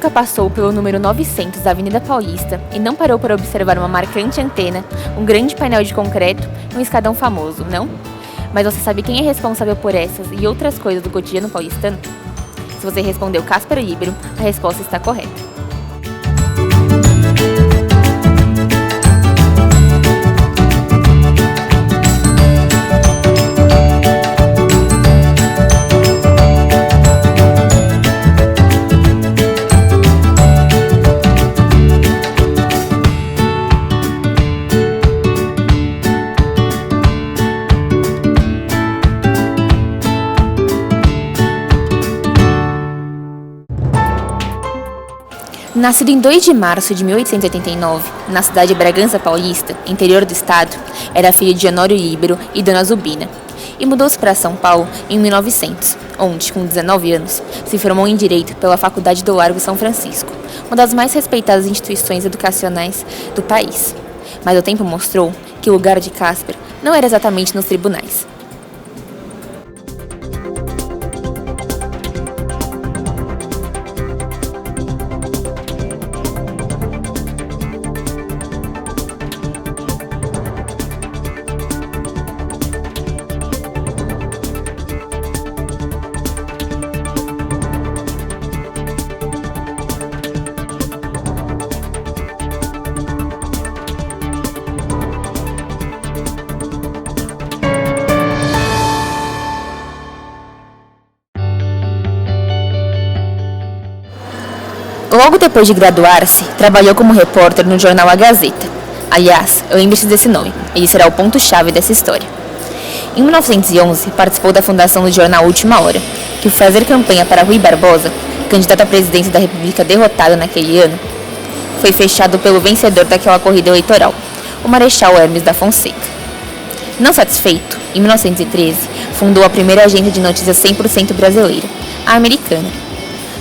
nunca passou pelo número 900 da Avenida Paulista e não parou para observar uma marcante antena, um grande painel de concreto e um escadão famoso, não? Mas você sabe quem é responsável por essas e outras coisas do cotidiano paulistano? Se você respondeu Cáspero Líbero, a resposta está correta. Nascido em 2 de março de 1889, na cidade de Bragança Paulista, interior do estado, era filho de Honório Líbero e Dona Zubina, e mudou-se para São Paulo em 1900, onde, com 19 anos, se formou em Direito pela Faculdade do Largo São Francisco, uma das mais respeitadas instituições educacionais do país. Mas o tempo mostrou que o lugar de Cáspero não era exatamente nos tribunais. Logo depois de graduar-se, trabalhou como repórter no jornal A Gazeta. Aliás, lembre-se desse nome, ele será o ponto-chave dessa história. Em 1911, participou da fundação do jornal Última Hora, que foi fazer campanha para Rui Barbosa, candidato à presidência da República derrotado naquele ano, foi fechado pelo vencedor daquela corrida eleitoral, o Marechal Hermes da Fonseca. Não satisfeito, em 1913, fundou a primeira agência de notícias 100% brasileira, a Americana.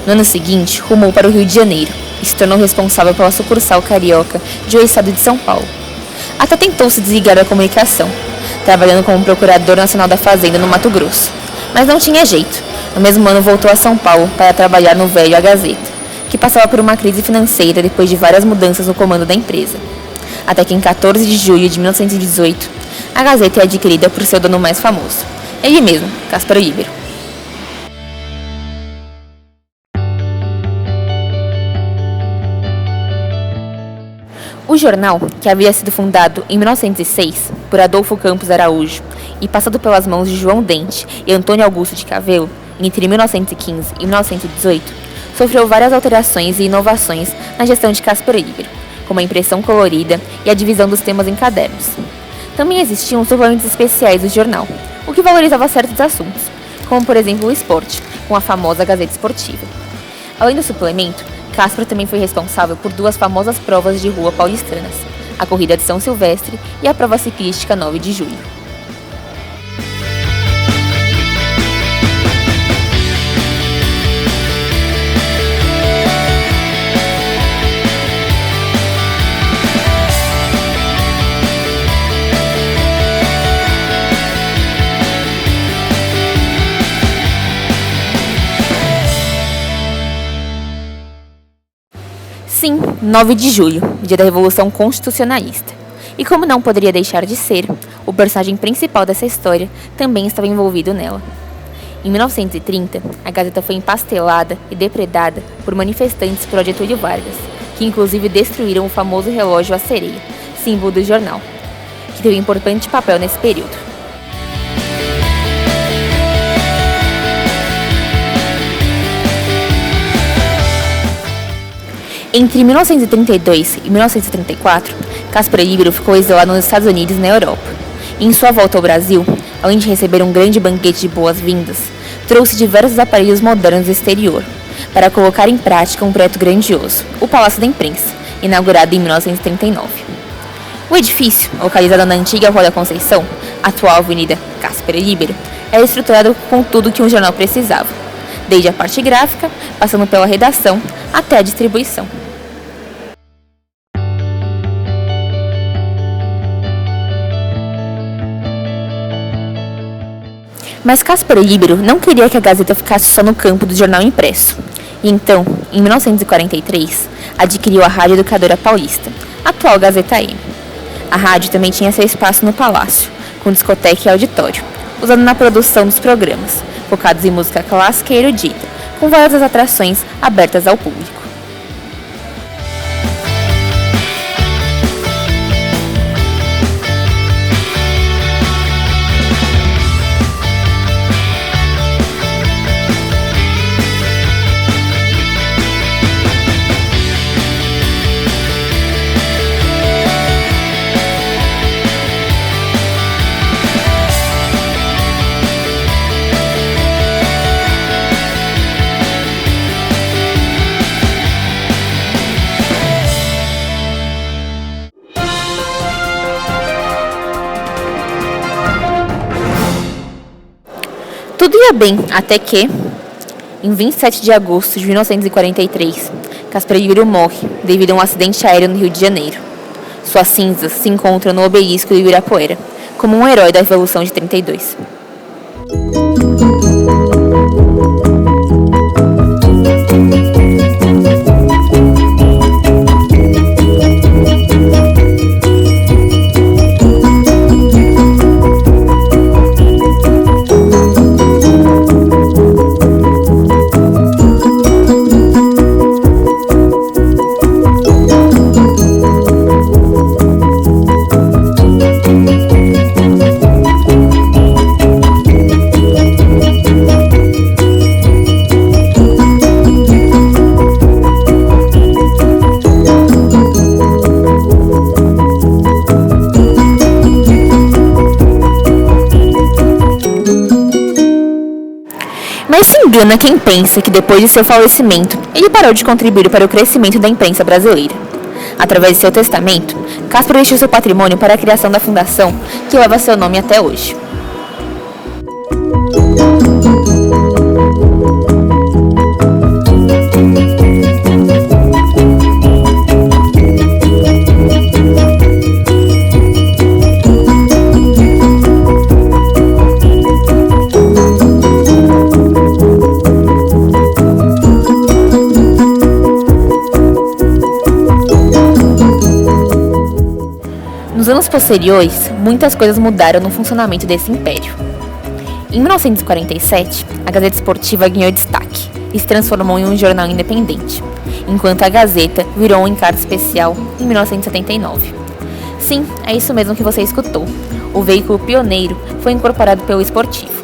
No ano seguinte, rumou para o Rio de Janeiro e se tornou responsável pela sucursal carioca do estado de São Paulo. Até tentou se desligar da comunicação, trabalhando como procurador nacional da Fazenda no Mato Grosso. Mas não tinha jeito. No mesmo ano voltou a São Paulo para trabalhar no velho A Gazeta, que passava por uma crise financeira depois de várias mudanças no comando da empresa. Até que em 14 de julho de 1918, a Gazeta é adquirida por seu dono mais famoso, ele mesmo, Cáspero Líbero. O jornal, que havia sido fundado em 1906 por Adolfo Campos Araújo e passado pelas mãos de João Dente e Antônio Augusto de Cavelo entre 1915 e 1918, sofreu várias alterações e inovações na gestão de Cáspero Líbero, como a impressão colorida e a divisão dos temas em cadernos. Também existiam suplementos especiais do jornal, o que valorizava certos assuntos, como por exemplo o esporte, com a famosa Gazeta Esportiva. Além do suplemento, Cáspero também foi responsável por 2 famosas provas de rua paulistanas, a Corrida de São Silvestre e a Prova Ciclística 9 de Julho. Sim, 9 de julho, dia da Revolução Constitucionalista. E como não poderia deixar de ser, o personagem principal dessa história também estava envolvido nela. Em 1930, a Gazeta foi empastelada e depredada por manifestantes pró Getúlio Vargas, que inclusive destruíram o famoso relógio à sereia, símbolo do jornal, que teve importante papel nesse período. Entre 1932 e 1934, Cáspero Líbero ficou exilado nos Estados Unidos e na Europa. E em sua volta ao Brasil, além de receber um grande banquete de boas-vindas, trouxe diversos aparelhos modernos do exterior, para colocar em prática um projeto grandioso, o Palácio da Imprensa, inaugurado em 1939. O edifício, localizado na antiga Rua da Conceição, atual Avenida Cáspero Líbero, era estruturado com tudo que um jornal precisava, desde a parte gráfica, passando pela redação, até a distribuição. Mas Cáspero Líbero não queria que a Gazeta ficasse só no campo do jornal impresso. E então, em 1943, adquiriu a Rádio Educadora Paulista, atual Gazeta M. A rádio também tinha seu espaço no Palácio, com discoteca e auditório, usado na produção dos programas, focados em música clássica e erudita, com várias atrações abertas ao público. Tudo ia bem, até que, em 27 de agosto de 1943, Caspar Libero morre devido a um acidente aéreo no Rio de Janeiro. Suas cinzas se encontram no obelisco do Ibirapuera, como um herói da Revolução de 32. Mas se engana quem pensa que depois de seu falecimento, ele parou de contribuir para o crescimento da imprensa brasileira. Através de seu testamento, Caspar deixou seu patrimônio para a criação da fundação que leva seu nome até hoje. Nos anos posteriores, muitas coisas mudaram no funcionamento desse império. Em 1947, a Gazeta Esportiva ganhou destaque e se transformou em um jornal independente, enquanto a Gazeta virou um encargo especial em 1979. Sim, é isso mesmo que você escutou. O veículo pioneiro foi incorporado pelo Esportivo.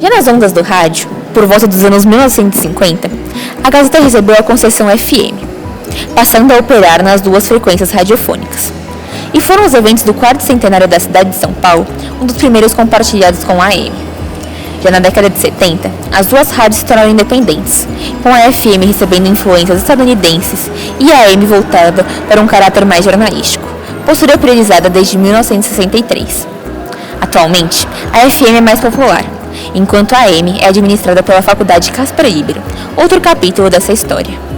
Já nas ondas do rádio, por volta dos anos 1950, a Gazeta recebeu a concessão FM, passando a operar nas duas frequências radiofônicas. E foram os eventos do 4º centenário da cidade de São Paulo um dos primeiros compartilhados com a AM. Já na década de 70, as duas rádios se tornaram independentes, com a FM recebendo influências estadunidenses e a AM voltada para um caráter mais jornalístico, postura priorizada desde 1963. Atualmente, a FM é mais popular, enquanto a AM é administrada pela Faculdade Caspar Libero, outro capítulo dessa história.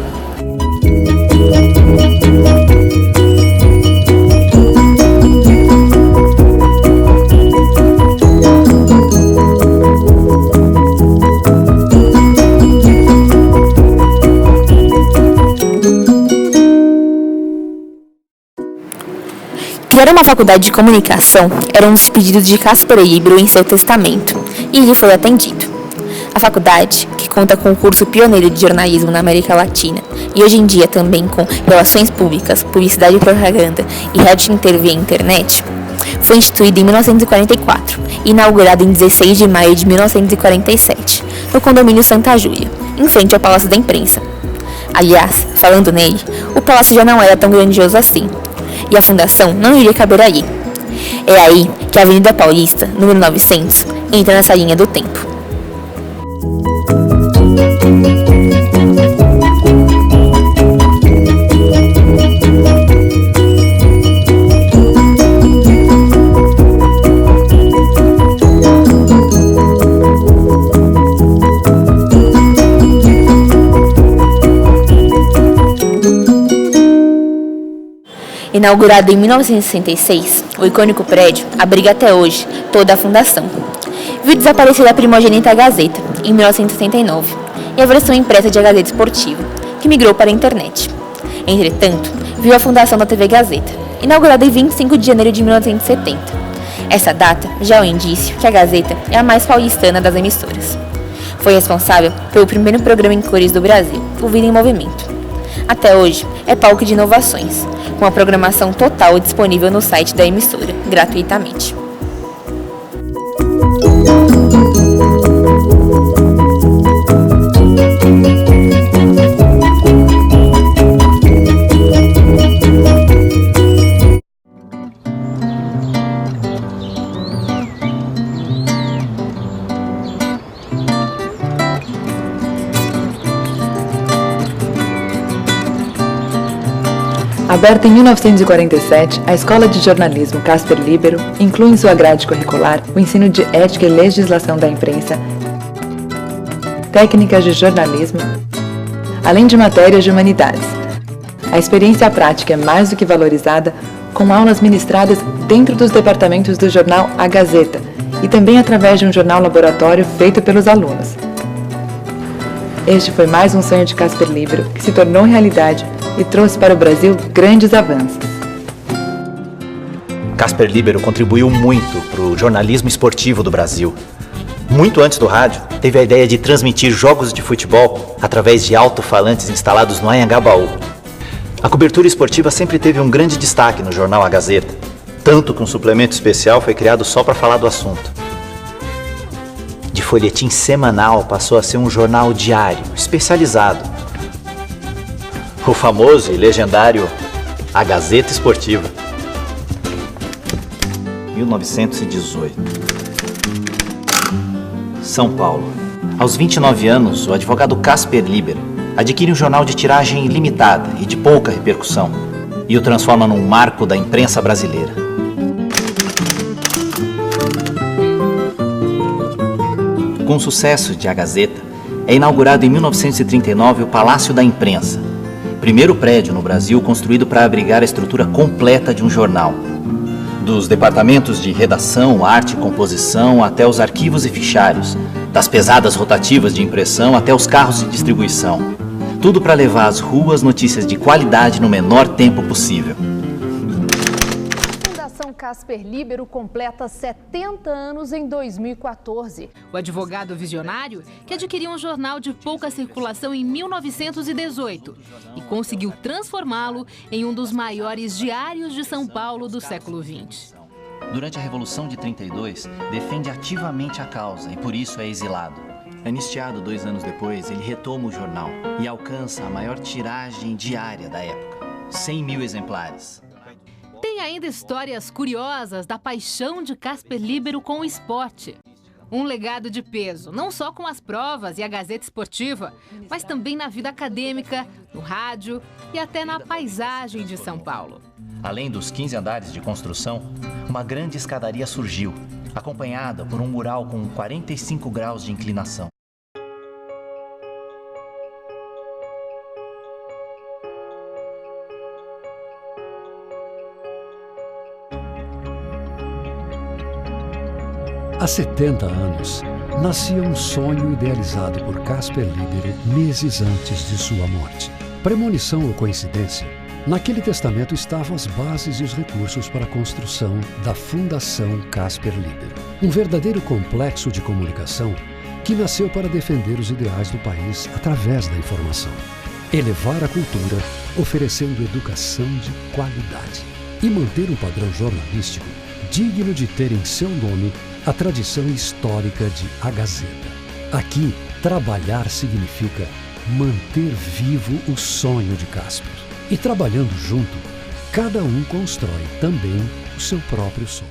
Criar uma faculdade de comunicação era um dos pedidos de Caspar Libero em seu testamento, e ele foi atendido. A faculdade, que conta com um curso pioneiro de jornalismo na América Latina e hoje em dia também com relações públicas, publicidade e propaganda e rádio via internet, foi instituída em 1944 e inaugurada em 16 de maio de 1947, no condomínio Santa Júlia, em frente ao Palácio da Imprensa. Aliás, falando nele, o palácio já não era tão grandioso assim, e a fundação não iria caber ali. É aí que a Avenida Paulista, número 900, entra nessa linha do tempo. E Inaugurado em 1966, o icônico prédio abriga até hoje toda a fundação. Viu desaparecer a primogênita Gazeta, em 1979, e a versão impressa de A Gazeta Esportiva, que migrou para a internet. Entretanto, viu a fundação da TV Gazeta, inaugurada em 25 de janeiro de 1970. Essa data já é um indício que a Gazeta é a mais paulistana das emissoras. Foi responsável pelo primeiro programa em cores do Brasil, o Vida em Movimento. Até hoje, é palco de inovações, com a programação total disponível no site da emissora, gratuitamente. Aberta em 1947, a Escola de Jornalismo Casper Líbero inclui em sua grade curricular o ensino de ética e legislação da imprensa, técnicas de jornalismo, além de matérias de humanidades. A experiência prática é mais do que valorizada, com aulas ministradas dentro dos departamentos do jornal A Gazeta e também através de um jornal laboratório feito pelos alunos. Este foi mais um sonho de Casper Líbero que se tornou realidade e trouxe para o Brasil grandes avanços. Casper Líbero contribuiu muito para o jornalismo esportivo do Brasil. Muito antes do rádio, teve a ideia de transmitir jogos de futebol através de alto-falantes instalados no Anhangabaú. A cobertura esportiva sempre teve um grande destaque no jornal A Gazeta, tanto que um suplemento especial foi criado só para falar do assunto. De folhetim semanal passou a ser um jornal diário, especializado. O famoso e legendário A Gazeta Esportiva. 1918. São Paulo. Aos 29 anos, o advogado Casper Líbero adquire um jornal de tiragem limitada e de pouca repercussão e o transforma num marco da imprensa brasileira. Com o sucesso de A Gazeta, é inaugurado em 1939 o Palácio da Imprensa, primeiro prédio no Brasil construído para abrigar a estrutura completa de um jornal. Dos departamentos de redação, arte e composição até os arquivos e fichários, das pesadas rotativas de impressão até os carros de distribuição. Tudo para levar às ruas notícias de qualidade no menor tempo possível. A Fundação Casper Líbero completa 70 anos em 2014. O advogado visionário, que adquiriu um jornal de pouca circulação em 1918 e conseguiu transformá-lo em um dos maiores diários de São Paulo do século XX. Durante a Revolução de 32, defende ativamente a causa e por isso é exilado. Anistiado 2 anos depois, ele retoma o jornal e alcança a maior tiragem diária da época, 100 mil exemplares. Tem ainda histórias curiosas da paixão de Casper Líbero com o esporte. Um legado de peso, não só com as provas e a Gazeta Esportiva, mas também na vida acadêmica, no rádio e até na paisagem de São Paulo. Além dos 15 andares de construção, uma grande escadaria surgiu, acompanhada por um mural com 45 graus de inclinação. Há 70 anos, nascia um sonho idealizado por Casper Líbero meses antes de sua morte. Premonição ou coincidência? Naquele testamento estavam as bases e os recursos para a construção da Fundação Casper Líbero. Um verdadeiro complexo de comunicação que nasceu para defender os ideais do país através da informação. Elevar a cultura, oferecendo educação de qualidade. E manter um padrão jornalístico digno de ter em seu nome a tradição histórica de A Gazeta. Aqui, trabalhar significa manter vivo o sonho de Casper. E trabalhando junto, cada um constrói também o seu próprio sonho.